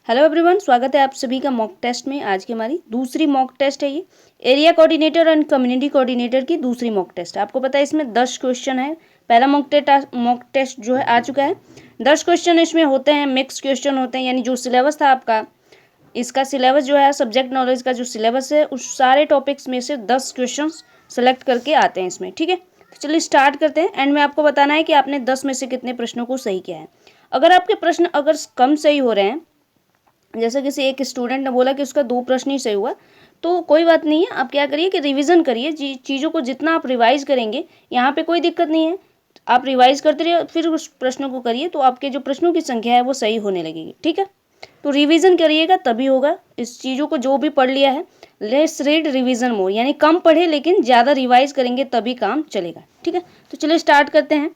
Hello everyone, स्वागत है आप सभी का मॉक टेस्ट में। आज की हमारी दूसरी मॉक टेस्ट है। ये area coordinator and community coordinator की दूसरी मॉक टेस्ट। आपको पता है इसमें 10 क्वेश्चन है। पहला मॉक टेस्ट जो है आ चुका है। 10 क्वेश्चन इसमें होते हैं, मिक्स क्वेश्चन होते हैं, यानी जो सिलेबस था आपका, इसका सिलेबस जो है सब्जेक्ट नॉलेज का जो सिलेबस है उस सारे टॉपिक्स में से 10 क्वेश्चन सेलेक्ट करके आते हैं इसमें। ठीक है, तो चलिए स्टार्ट करते हैं। एंड में आपको बताना है कि आपने 10 में से कितने प्रश्नों को सही किया है। अगर आपके प्रश्न अगर कम सही हो रहे हैं, जैसे किसी एक स्टूडेंट ने बोला कि उसका 2 प्रश्न ही सही हुआ, तो कोई बात नहीं है। आप क्या करिए कि रिवीजन करिए चीज़ों को। जितना आप रिवाइज करेंगे यहाँ पे कोई दिक्कत नहीं है। आप रिवाइज करते रहिए, फिर उस प्रश्नों को करिए, तो आपके जो प्रश्नों की संख्या है वो सही होने लगेगी। ठीक है, तो रिवीजन करिएगा तभी होगा। इस चीज़ों को जो भी पढ़ लिया है, लेट्स रीड रिवीजन मोर, यानी कम पढ़े लेकिन ज़्यादा रिवाइज करेंगे तभी काम चलेगा। ठीक है, तो चलिए स्टार्ट करते हैं।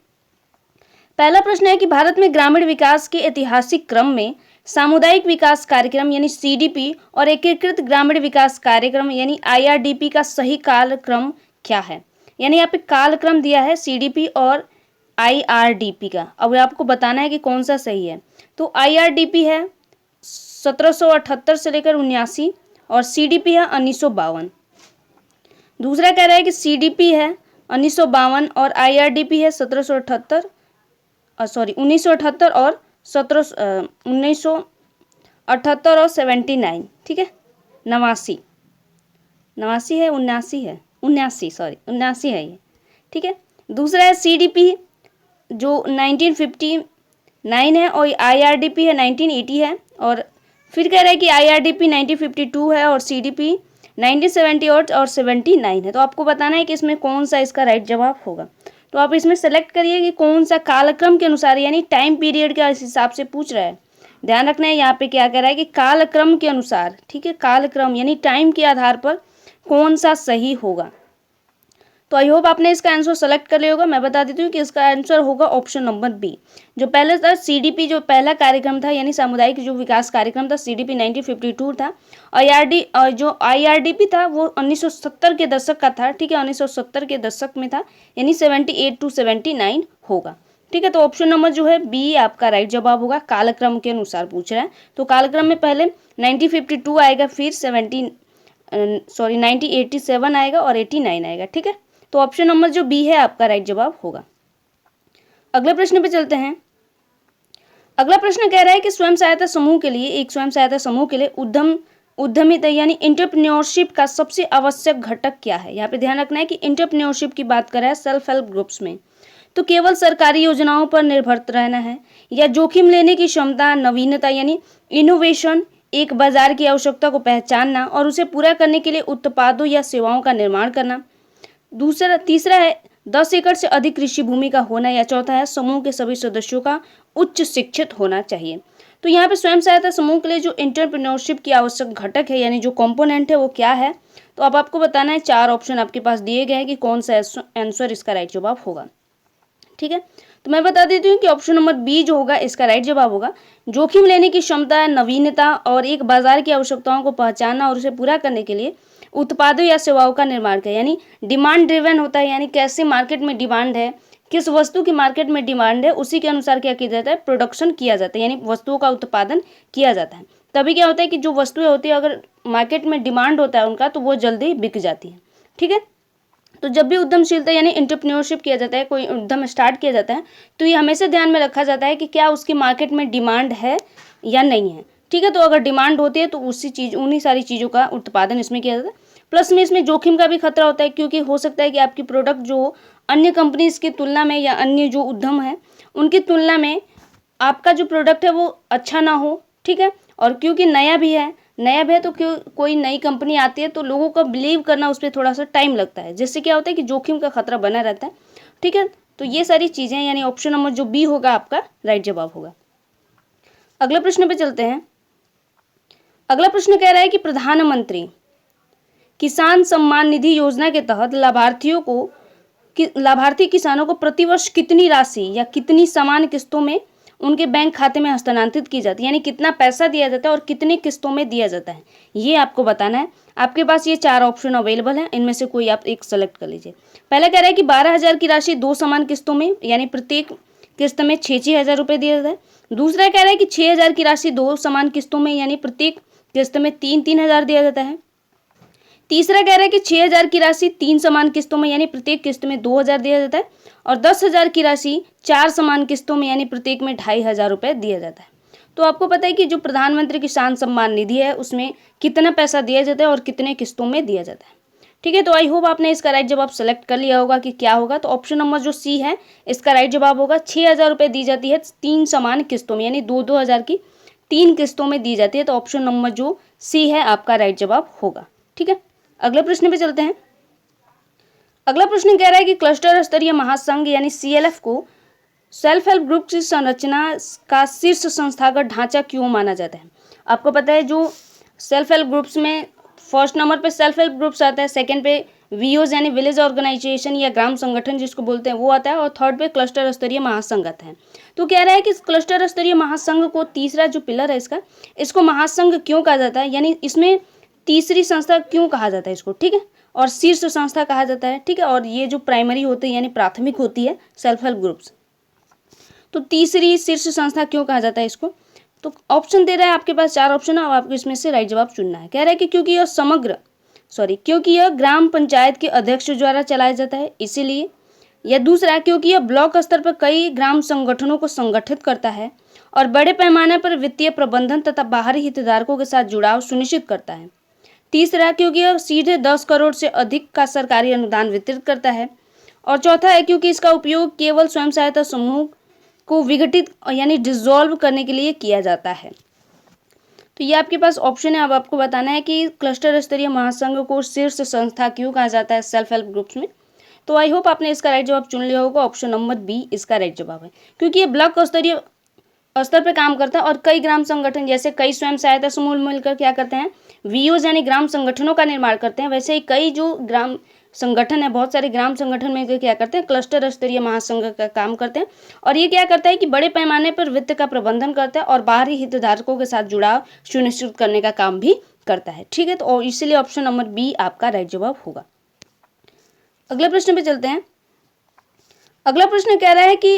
पहला प्रश्न है कि भारत में ग्रामीण विकास के ऐतिहासिक क्रम में सामुदायिक विकास कार्यक्रम यानी सीडीपी और एकीकृत ग्रामीण विकास कार्यक्रम यानी आईआरडीपी का सही कालक्रम क्या है। यानी यहाँ पे कालक्रम दिया है सीडीपी और आईआरडीपी का। अब आपको बताना है कि कौन सा सही है। तो आईआरडीपी है 1778 से लेकर 79 और सीडीपी है 1952। दूसरा कह रहा है कि सीडीपी है 1952 और आईआरडीपी है 1978 और 1978 और 79। ठीक है, 89 है, 79 है ये। ठीक है, दूसरा है सीडीपी जो 1959 है और आईआरडीपी है 1980 है। और फिर कह रहा है कि आईआरडीपी 1952 है और सीडीपी 1970 और 79 है। तो आपको बताना है कि इसमें कौन सा इसका राइट जवाब होगा। तो आप इसमें सेलेक्ट करिए कि कौन सा कालक्रम के अनुसार, यानी टाइम पीरियड के हिसाब से पूछ रहा है। ध्यान रखना है यहाँ पे क्या कह रहा है कि कालक्रम के अनुसार। ठीक है, कालक्रम यानी टाइम के आधार पर कौन सा सही होगा। तो आई होप आपने इसका आंसर सेलेक्ट कर लिया होगा। मैं बता देती हूँ कि इसका आंसर होगा ऑप्शन नंबर बी। जो पहले था सीडीपी, जो पहला कार्यक्रम था यानी सामुदायिक जो विकास कार्यक्रम था, सीडीपी 1952 था। और जो आईआरडीपी था वो 1970 के दशक का था। ठीक है, 1970 के दशक में था, यानी 78 to 79 होगा। ठीक है, तो ऑप्शन नंबर जो है बी आपका राइट जवाब होगा। कालक्रम के अनुसार पूछ रहा है, तो कालक्रम में पहले 1952 आएगा, फिर 1987 आएगा और 89 आएगा। ठीक है, तो ऑप्शन नंबर जो बी है आपका राइट जवाब होगा। अगले प्रश्न पे चलते हैं। अगला प्रश्न कह रहा है कि स्वयं सहायता समूह के लिए उद्यमिता यानी एंटरप्रेन्योरशिप का सबसे आवश्यक घटक क्या है। यहाँ पे ध्यान रखना है कि एंटरप्रेन्योरशिप की बात कर रहा है सेल्फ हेल्प ग्रुप्स में। तो केवल सरकारी योजनाओं पर निर्भर रहना है, या जोखिम लेने की क्षमता, नवीनता यानी इनोवेशन, एक बाजार की आवश्यकता को पहचानना और उसे पूरा करने के लिए उत्पादों या सेवाओं का निर्माण करना। तीसरा है 10 एकड़ से अधिक कृषि भूमि का होना, या चौथा है समूह के सभी सदस्यों का उच्च शिक्षित होना चाहिए। तो यहाँ पे स्वयं सहायता समूह के लिए जो एंटरप्रेन्योरशिप की आवश्यक घटक है यानी जो कंपोनेंट है वो क्या है। तो अब आपको बताना है, 4 ऑप्शन आपके पास दिए गए हैं कि कौन सा आंसर इसका राइट जवाब होगा। ठीक है, तो मैं बता देती हूँ कि ऑप्शन नंबर बी जो होगा इसका राइट जवाब होगा। जोखिम लेने की क्षमता, नवीनता और एक बाजार की आवश्यकताओं को पहचानना और उसे पूरा करने के लिए उत्पादों या सेवाओं का निर्माण करें, यानी डिमांड ड्रिवन होता है, यानी कैसे मार्केट में डिमांड है, किस वस्तु की मार्केट में डिमांड है, उसी के अनुसार क्या किया जाता है, प्रोडक्शन किया जाता है, यानी वस्तुओं का उत्पादन किया जाता है। तभी क्या होता है कि जो वस्तुएं होती है अगर मार्केट में डिमांड होता है उनका, तो वो जल्दी बिक जाती है। ठीक है, तो जब भी उद्यमशीलता यानी एंटरप्रेन्योरशिप किया जाता है, कोई उद्यम स्टार्ट किया जाता है, तो ये हमेशा ध्यान में रखा जाता है कि क्या उसकी मार्केट में डिमांड है या नहीं है। ठीक है, तो अगर डिमांड होती है तो उन्हीं सारी चीज़ों का उत्पादन इसमें किया जाता है। प्लस में इसमें जोखिम का भी खतरा होता है, क्योंकि हो सकता है कि आपकी प्रोडक्ट जो अन्य कंपनीज की तुलना में या अन्य जो उद्यम है उनकी तुलना में आपका जो प्रोडक्ट है वो अच्छा ना हो। ठीक है, और क्योंकि नया भी है तो कोई नई कंपनी आती है तो लोगों का बिलीव करना उस पर थोड़ा सा टाइम लगता है, जिससे क्या होता है कि जोखिम का खतरा बना रहता है। ठीक है, तो ये सारी चीज़ें, यानी ऑप्शन नंबर जो बी होगा आपका राइट जवाब होगा। अगले प्रश्न पे चलते हैं। अगला प्रश्न कह रहा है कि प्रधानमंत्री किसान सम्मान निधि योजना के तहत लाभार्थी किसानों को प्रतिवर्ष कितनी राशि या कितनी समान किस्तों में उनके बैंक खाते में हस्तांतरित की जाती है, यानी कितना पैसा दिया जाता है और कितनी किस्तों में दिया जाता है, ये आपको बताना है। आपके पास ये 4 ऑप्शन अवेलेबल हैं, इनमें से कोई आप एक सेलेक्ट कर लीजिए। पहला कह रहा है कि 12,000 की राशि 2 समान किस्तों में, यानी प्रत्येक किस्त में 6,000 रुपये दिया जाता है। दूसरा कह रहा है कि 6,000 की राशि 2 समान किस्तों में यानी प्रत्येक किस्त में 3,000 दिया जाता है। तीसरा कह रहा है कि 6,000 की राशि 3 समान किस्तों में यानी प्रत्येक किस्त में 2,000 दिया जाता है। और 10,000 की राशि 4 समान किस्तों में यानी प्रत्येक में 2,500 रुपये दिया जाता है। तो आपको पता है कि जो प्रधानमंत्री किसान सम्मान निधि है उसमें कितना पैसा दिया जाता है और कितने किस्तों में दिया जाता है। ठीक है, तो आई होप आपने इसका राइट जवाब सेलेक्ट कर लिया होगा कि क्या होगा। तो ऑप्शन नंबर जो सी है इसका राइट जवाब होगा। 6,000 रुपये दी जाती है 3 समान किस्तों में यानी 2,000 की 3 किस्तों में दी जाती है। तो ऑप्शन नंबर जो सी है आपका राइट जवाब होगा। ठीक है, अगले प्रश्न पे चलते हैं। अगला प्रश्न कह रहा है कि क्लस्टर स्तरीय महासंघ यानी CLF को सेल्फ हेल्प ग्रुप की संरचना का शीर्ष संस्थागत ढांचा क्यों माना जाता है। आपको पता है जो सेल्फ हेल्प ग्रुप्स में फर्स्ट नंबर पे सेल्फ हेल्प ग्रुप्स आता है, सेकंड पे VOs यानी विलेज ऑर्गेनाइजेशन या ग्राम संगठन जिसको बोलते हैं वो आता है, और थर्ड पे क्लस्टर स्तरीय महासंघ आता है। तो कह रहा है कि क्लस्टर स्तरीय महासंघ को तीसरा जो पिलर है इसको महासंघ क्यों कहा जाता है, यानी इसमें तीसरी संस्था क्यों कहा जाता है इसको। ठीक है, और शीर्ष संस्था कहा जाता है। ठीक है, और ये जो प्राइमरी होती है यानी प्राथमिक होती है सेल्फ हेल्प ग्रुप्स, तो तीसरी शीर्ष संस्था क्यों कहा जाता है इसको। तो ऑप्शन दे रहा है आपके पास 4 ऑप्शन है, अब आपको इसमें से राइट जवाब चुनना है। कह रहा है कि क्योंकि यह ग्राम पंचायत के अध्यक्ष द्वारा चलाया जाता है इसीलिए, या दूसरा क्योंकि यह ब्लॉक स्तर पर कई ग्राम संगठनों को संगठित करता है और बड़े पैमाने पर वित्तीय प्रबंधन तथा बाहरी हितधारकों के साथ जुड़ाव सुनिश्चित करता है। तीसरा क्योंकि यह सीधे 10 करोड़ से अधिक का सरकारी अनुदान वितरित करता है। और चौथा है क्योंकि इसका उपयोग केवल स्वयं सहायता समूह को विघटित यानी डिसॉल्व करने के लिए किया जाता है। तो ये आपके पास ऑप्शन है। अब आपको बताना है कि क्लस्टर स्तरीय महासंघ को शीर्ष संस्था क्यों कहा जाता है सेल्फ हेल्प ग्रुप्स में। तो आई होप आपने इसका राइट जवाब चुन लिया होगा। ऑप्शन नंबर बी इसका राइट जवाब है, क्योंकि ये ब्लॉक स्तरीय स्तर पर काम करता है और कई ग्राम संगठन जैसे कई स्वयं सहायता समूह मिलकर क्या करते हैं, VOs यानी ग्राम संगठनों का निर्माण करते हैं। वैसे ही कई जो ग्राम संगठन है, बहुत सारे ग्राम संगठन में क्या करते हैं, क्लस्टर स्तरीय महासंघ का काम करते हैं। और ये क्या करता है कि बड़े पैमाने पर वित्त का प्रबंधन करता है और बाहरी हितधारकों के साथ जुड़ाव सुनिश्चित करने का काम भी करता है। ठीक है, तो इसलिए ऑप्शन नंबर बी आपका राइट जवाब होगा। अगले प्रश्न पे चलते हैं। अगला प्रश्न कह रहा है कि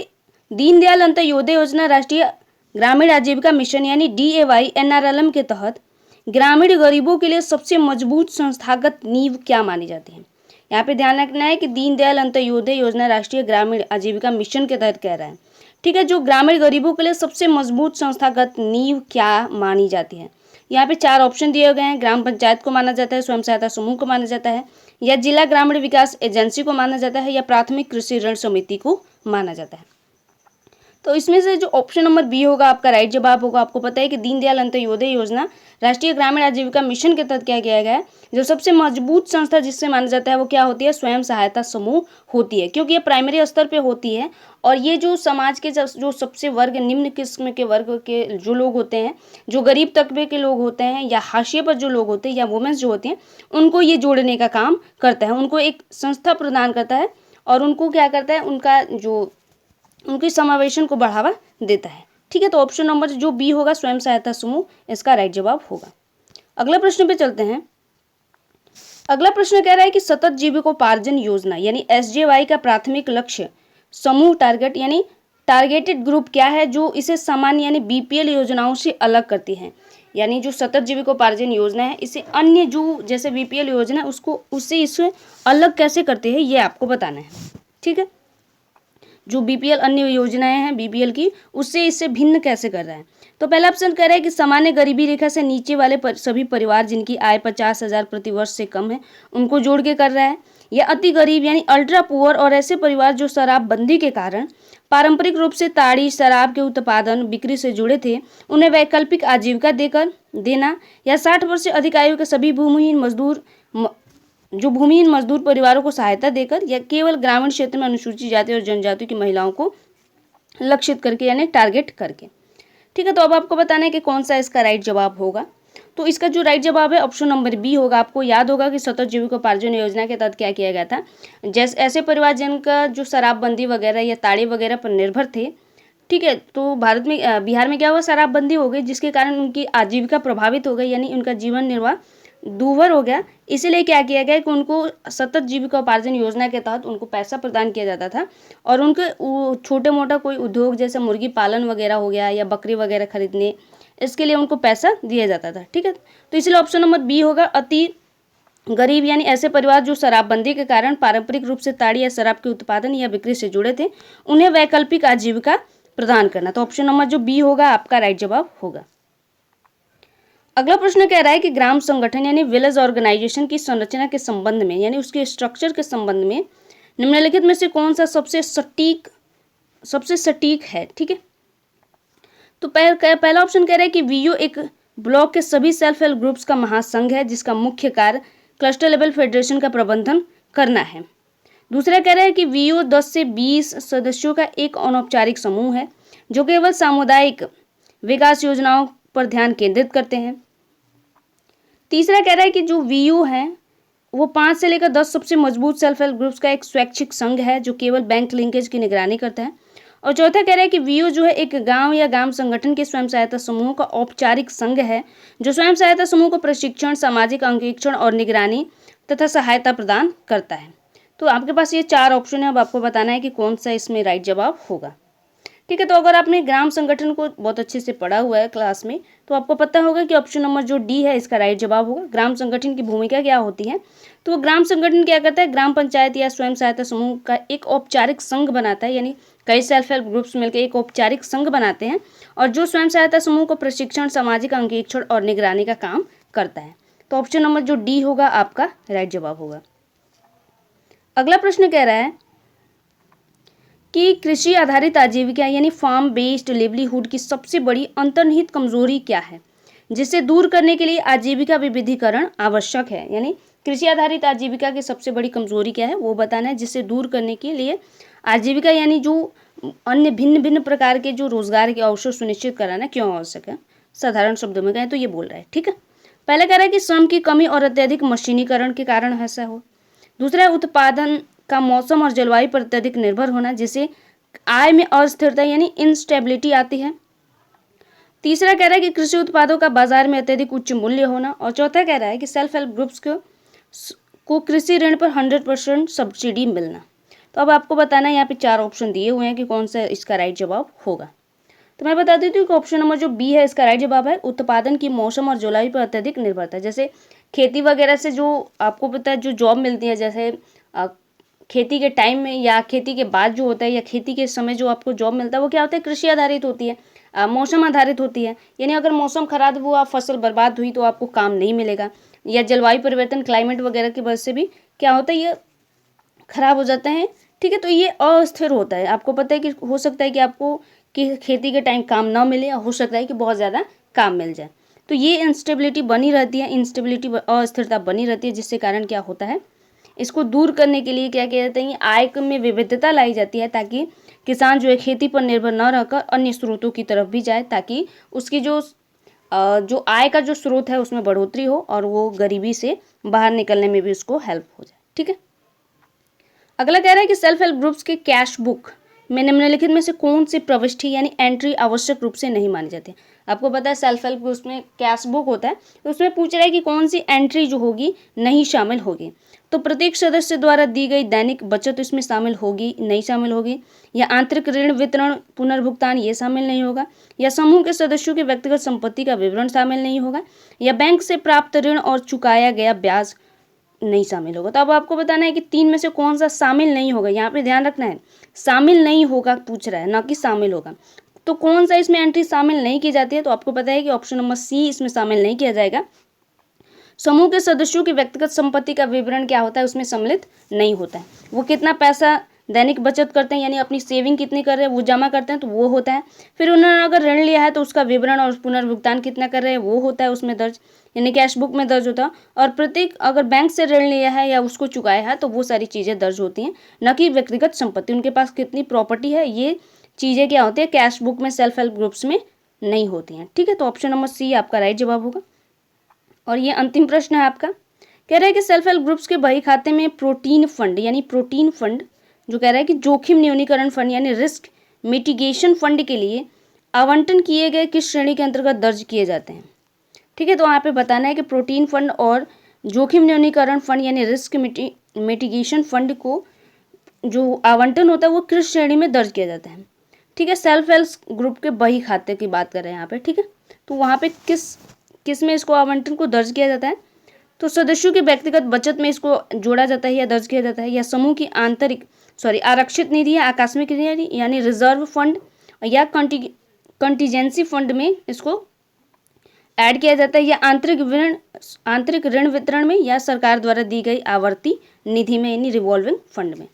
दीनदयाल अंत्योदय योजना राष्ट्रीय ग्रामीण आजीविका मिशन यानी DAY NRLM के तहत ग्रामीण गरीबों के लिए सबसे मजबूत संस्थागत नींव क्या मानी जाती है। यहाँ पे ध्यान रखना है कि दीनदयाल अंत्योदय योजना राष्ट्रीय ग्रामीण आजीविका मिशन के तहत कह रहा है। ठीक है, जो ग्रामीण गरीबों के लिए सबसे मजबूत संस्थागत नींव क्या मानी जाती है। यहाँ पे 4 ऑप्शन दिए गए हैं। ग्राम पंचायत को माना जाता है, स्वयं सहायता समूह को माना जाता है, या जिला ग्रामीण विकास एजेंसी को माना जाता है, या प्राथमिक कृषि ऋण समिति को माना जाता है। तो इसमें से जो ऑप्शन नंबर बी होगा आपका राइट जवाब होगा। आपको पता है कि दीनदयाल अंत्योदय योजना राष्ट्रीय ग्रामीण आजीविका मिशन के तहत क्या किया गया है, जो सबसे मजबूत संस्था जिससे माना जाता है वो क्या होती है, स्वयं सहायता समूह होती है, क्योंकि ये प्राइमरी स्तर पे होती है। और ये जो समाज के जो सबसे वर्ग निम्न किस्म के वर्ग के जो लोग होते हैं, जो गरीब तबके के लोग होते हैं, या हाशिए पर जो लोग होते हैं, या वुमेन्स जो होती हैं, उनको ये जोड़ने का काम करता है। उनको एक संस्था प्रदान करता है और उनको क्या करता है, उनका जो उनकी समावेशन को बढ़ावा देता है। ठीक है, तो ऑप्शन नंबर जो बी होगा स्वयं सहायता समूह इसका राइट जवाब होगा। अगला प्रश्न पे चलते हैं। अगला प्रश्न कह रहा है कि सतत जीविकोपार्जन योजना यानी SJY का प्राथमिक लक्ष्य समूह टारगेट यानी टारगेटेड ग्रुप क्या है जो इसे सामान्य यानी BPL योजनाओं से अलग करती है। यानी जो सतत जीविकोपार्जन योजना है इसे अन्य जो जैसे BPL योजना है उससे इसे अलग कैसे करती है, ये आपको बताना है। ठीक है, जो BPL अन्य योजनाएं हैं BPL की, उससे इससे भिन्न कैसे कर रहा है। तो पहला ऑप्शन कह रहा है कि सामान्य गरीबी रेखा से नीचे वाले सभी परिवार जिनकी आय 50,000 प्रति वर्ष से कम है उनको जोड़ के कर रहा है, या अति गरीब यानी अल्ट्रा पुअर और ऐसे परिवार जो शराबबंदी के कारण पारंपरिक रूप से ताड़ी शराब के उत्पादन बिक्री से जुड़े थे उन्हें वैकल्पिक आजीविका देना, या 60 वर्ष से अधिक आयु के सभी भूमिहीन मजदूर परिवारों को सहायता देकर, या केवल ग्रामीण क्षेत्र में अनुसूचित जाति और जनजाति की महिलाओं को लक्षित करके यानी टारगेट करके। ठीक है, तो अब आपको बताना है कि कौन सा इसका राइट जवाब होगा। तो इसका जो राइट जवाब है ऑप्शन नंबर बी होगा। आपको याद होगा कि सतत जीविकोपार्जन योजना के तहत क्या किया गया था, जैसे ऐसे परिवार जिनका जो शराबबंदी वगैरह या ताड़ी वगैरह पर निर्भर थे। ठीक है, तो बिहार में क्या हुआ, शराबबंदी हो गई जिसके कारण उनकी आजीविका प्रभावित हो गई, यानी उनका जीवन निर्वाह दूभर हो गया, इसीलिए क्या किया गया कि उनको सतत जीविका उपार्जन योजना के तहत उनको पैसा प्रदान किया जाता था और उनके छोटे मोटा कोई उद्योग जैसे मुर्गी पालन वगैरह हो गया या बकरी वगैरह खरीदने, इसके लिए उनको पैसा दिया जाता था। ठीक है, तो इसलिए ऑप्शन नंबर बी होगा। अति गरीब यानी ऐसे परिवार जो शराबबंदी के कारण पारंपरिक रूप से ताड़ी या शराब के उत्पादन या बिक्री से जुड़े थे, उन्हें वैकल्पिक आजीविका प्रदान करना। तो ऑप्शन नंबर जो बी होगा आपका राइट जवाब होगा। अगला प्रश्न कह रहा है कि ग्राम संगठन यानी विलेज ऑर्गेनाइजेशन की संरचना के संबंध में यानी उसके स्ट्रक्चर के संबंध में निम्नलिखित में से कौन सा सबसे सटीक है। ठीक है, तो पहला ऑप्शन कह रहा है कि वीयू एक ब्लॉक के सभी सेल्फ हेल्प ग्रुप्स का महासंघ है जिसका मुख्य कार्य क्लस्टर लेवल फेडरेशन का प्रबंधन करना है। दूसरा कह रहा है कि वीयू 10 से 20 सदस्यों का एक अनौपचारिक समूह है जो केवल सामुदायिक विकास योजनाओं पर ध्यान केंद्रित करते हैं। तीसरा कह रहा है कि जो वीयू है वो 5 से लेकर 10 सबसे मजबूत सेल्फ हेल्प ग्रुप्स का एक स्वैच्छिक संघ है जो केवल बैंक लिंकेज की निगरानी करता है। और चौथा कह रहा है कि वीयू जो है एक गांव या ग्राम संगठन के स्वयं सहायता समूह का औपचारिक संघ है जो स्वयं सहायता समूह को प्रशिक्षण, सामाजिक अंकेक्षण और निगरानी तथा सहायता प्रदान करता है। तो आपके पास ये 4 ऑप्शन है, अब आपको बताना है कि कौन सा इसमें राइट जवाब होगा। ठीक है, तो अगर आपने ग्राम संगठन को बहुत अच्छे से पढ़ा हुआ है क्लास में तो आपको पता होगा कि ऑप्शन नंबर जो डी है इसका राइट जवाब होगा। ग्राम संगठन की भूमिका क्या होती है, तो वो ग्राम संगठन क्या करता है, ग्राम पंचायत या स्वयं सहायता समूह का एक औपचारिक संघ बनाता है, यानी कई सेल्फ हेल्प ग्रुप्स मिलकर एक औपचारिक संघ बनाते हैं और जो स्वयं सहायता समूह को प्रशिक्षण, सामाजिक अंकेक्षण और निगरानी का काम करता है। तो ऑप्शन नंबर जो डी होगा आपका राइट जवाब होगा। अगला प्रश्न कह रहा है कि कृषि आधारित आजीविका यानी फार्म बेस्ड लिवलीहुड की सबसे बड़ी अंतर्निहित कमजोरी क्या है जिसे दूर करने के लिए आजीविका विविधीकरण आवश्यक है। यानी कृषि आधारित आजीविका की सबसे बड़ी कमजोरी क्या है वो बताना है, जिसे दूर करने के लिए आजीविका यानी जो अन्य भिन्न भिन्न प्रकार के जो रोजगार के अवसर सुनिश्चित कराना क्यों आवश्यक है। साधारण शब्दों में कहें तो ये बोल रहा है। ठीक है, पहले कह रहा है कि श्रम की कमी और अत्यधिक मशीनीकरण के कारण ऐसा हो। दूसरा है उत्पादन का मौसम और जलवायु पर अत्यधिक निर्भर होना जिससे आय में अस्थिरता यानी इनस्टेबिलिटी आती है। तीसरा कह रहा है कि कृषि उत्पादों का बाजार में अत्यधिक उच्च मूल्य होना। और चौथा कह रहा है कि सेल्फ हेल्प ग्रुप्स को कृषि ऋण पर 100% सब्सिडी मिलना। तो अब आपको बताना है, यहाँ पे 4 ऑप्शन दिए हुए हैं कि कौन सा इसका राइट जवाब होगा। तो मैं बता देती हूँ कि ऑप्शन नंबर जो बी है इसका राइट जवाब है। उत्पादन की मौसम और जलवायु पर अत्यधिक निर्भरता, जैसे खेती वगैरह से जो आपको पता है जो जॉब मिलती है, जैसे खेती के टाइम में या खेती के बाद जो होता है या खेती के समय जो आपको जॉब मिलता है वो क्या होता है, कृषि आधारित होती है, मौसम आधारित होती है। यानी अगर मौसम खराब हुआ, फसल बर्बाद हुई तो आपको काम नहीं मिलेगा। या जलवायु परिवर्तन, क्लाइमेट वगैरह की वजह से भी क्या होता है, ये खराब हो जाते हैं। ठीक है, तो ये अस्थिर होता है। आपको पता है कि हो सकता है कि आपको कि खेती के टाइम काम ना मिले, हो सकता है कि बहुत ज़्यादा काम मिल जाए। तो ये इंस्टेबिलिटी बनी रहती है, इंस्टेबिलिटी अस्थिरता बनी रहती है, जिससे कारण क्या होता है, इसको दूर करने के लिए क्या किया जाता है, आय में विविधता लाई जाती है ताकि किसान जो है खेती पर निर्भर न रहकर अन्य स्रोतों की तरफ भी जाए, ताकि उसकी जो आय का जो स्रोत है उसमें बढ़ोतरी हो और वो गरीबी से बाहर निकलने में भी उसको हेल्प हो जाए। ठीक है, अगला कह रहा है कि सेल्फ हेल्प ग्रुप्स के कैश बुक में निम्नलिखित में से कौन सी प्रविष्टि यानी एंट्री आवश्यक रूप से नहीं मानी जाती है। आपको पता है सेल्फ हेल्प ग्रुप्स में कैश बुक होता है, तो उसमें पूछ रहा है कि कौन सी एंट्री जो होगी नहीं शामिल होगी। तो प्रत्येक सदस्य द्वारा दी गई दैनिक बचत इसमें शामिल होगी, नहीं शामिल होगी, या आंतरिक ऋण वितरण पुनर्भुगतान ये शामिल नहीं होगा, या समूह के सदस्यों की व्यक्तिगत संपत्ति का विवरण शामिल नहीं होगा, या बैंक से प्राप्त ऋण और चुकाया गया ब्याज नहीं शामिल होगा। तो अब आपको बताना है कि 3 में से कौन सा शामिल नहीं होगा। यहाँ पे ध्यान रखना है, शामिल नहीं होगा पूछ रहा है, ना कि शामिल होगा। तो कौन सा इसमें एंट्री शामिल नहीं की जाती है, तो आपको पता है कि ऑप्शन नंबर सी इसमें शामिल नहीं किया जाएगा। समूह के सदस्यों की व्यक्तिगत संपत्ति का विवरण क्या होता है, उसमें सम्मिलित नहीं होता है। वो कितना पैसा दैनिक बचत करते हैं यानी अपनी सेविंग कितनी कर रहे हैं वो जमा करते हैं, तो वो होता है। फिर उन्होंने अगर ऋण लिया है तो उसका विवरण और पुनर्भुगतान कितना कर रहे हैं वो होता है उसमें दर्ज, यानी कैश बुक में दर्ज होता है। और प्रत्येक अगर बैंक से ऋण लिया है या उसको चुकाया है तो वो सारी चीज़ें दर्ज होती हैं, न कि व्यक्तिगत संपत्ति, उनके पास कितनी प्रॉपर्टी है, ये चीज़ें क्या होती है कैश बुक में सेल्फ हेल्प ग्रुप्स में नहीं होती हैं। ठीक है, तो ऑप्शन नंबर सी आपका राइट जवाब होगा। और ये अंतिम प्रश्न है आपका, कह रहा है कि सेल्फ हेल्प ग्रुप्स के बही खाते में प्रोटीन फंड यानी प्रोटीन फंड जो कह रहा है कि जोखिम न्यूनीकरण फंड यानी रिस्क मिटिगेशन फंड के लिए आवंटन किए गए किस श्रेणी के अंतर्गत दर्ज किए जाते हैं। ठीक है। तो वहाँ पे बताना है कि प्रोटीन फंड और जोखिम न्यूनीकरण फंड यानी रिस्क मिटिगेशन फंड को जो आवंटन होता है वो किस श्रेणी में दर्ज किया जाता है। ठीक है, सेल्फ हेल्प ग्रुप के बही खाते की बात कर रहे हैं यहाँ पे। ठीक है, तो वहाँ पे किस में इसको आवंटन को दर्ज किया जाता है, तो सदस्यों की व्यक्तिगत बचत में इसको जोड़ा जाता है या दर्ज किया जाता है, या समूह की आरक्षित निधि या आकस्मिक निधि यानी रिजर्व फंड या कंटीजेंसी फंड में इसको ऐड किया जाता है, या आंतरिक ऋण वितरण में, या सरकार द्वारा दी गई आवर्ती निधि में यानी रिवॉल्विंग फंड में।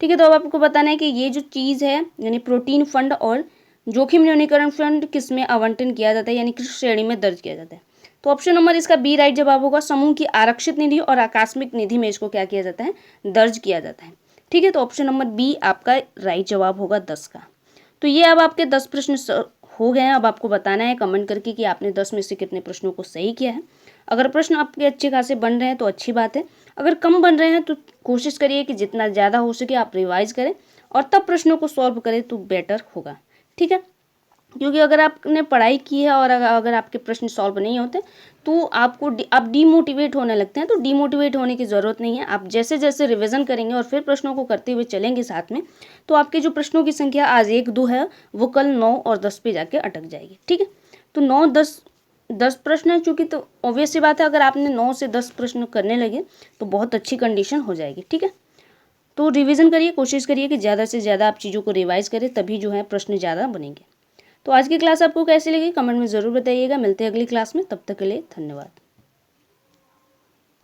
ठीक है, तो अब आपको बताना है कि ये जो चीज़ है यानी प्रोटीन फंड और जोखिम न्यूनीकरण फंड किस में आवंटन किया जाता है यानी किस श्रेणी में दर्ज किया जाता है। तो ऑप्शन नंबर इसका बी राइट जवाब होगा। समूह की आरक्षित निधि और आकस्मिक निधि में इसको क्या किया जाता है, दर्ज किया जाता है। ठीक है, तो ऑप्शन नंबर बी आपका राइट जवाब होगा 10 का। तो ये अब आपके 10 प्रश्न हो गए हैं। अब आपको बताना है कमेंट करके कि आपने 10 में से कितने प्रश्नों को सही किया है। अगर प्रश्न आपके अच्छे खासे बन रहे हैं तो अच्छी बात है, अगर कम बन रहे हैं तो कोशिश करिए कि जितना ज़्यादा हो सके आप रिवाइज करें और तब प्रश्नों को सॉल्व करें तो बेटर होगा। ठीक है, क्योंकि अगर आपने पढ़ाई की है और अगर आपके प्रश्न सॉल्व नहीं होते तो आप डीमोटिवेट होने लगते हैं। तो डीमोटिवेट होने की ज़रूरत नहीं है। आप जैसे जैसे रिवीजन करेंगे और फिर प्रश्नों को करते हुए चलेंगे साथ में, तो आपके जो प्रश्नों की संख्या आज 1-2 है वो कल 9 और 10 पे जाके अटक जाएगी। ठीक है, तो 9-10 प्रश्न है चूँकि, तो ऑब्वियस सी बात है अगर आपने 9 से 10 प्रश्न करने लगे तो बहुत अच्छी कंडीशन हो जाएगी। ठीक है, तो रिवीजन करिए, कोशिश करिए कि ज़्यादा से ज़्यादा आप चीज़ों को रिवाइज करें, तभी जो है प्रश्न ज़्यादा बनेंगे। तो आज की क्लास आपको कैसी लगी कमेंट में ज़रूर बताइएगा। मिलते हैं अगली क्लास में, तब तक के लिए धन्यवाद।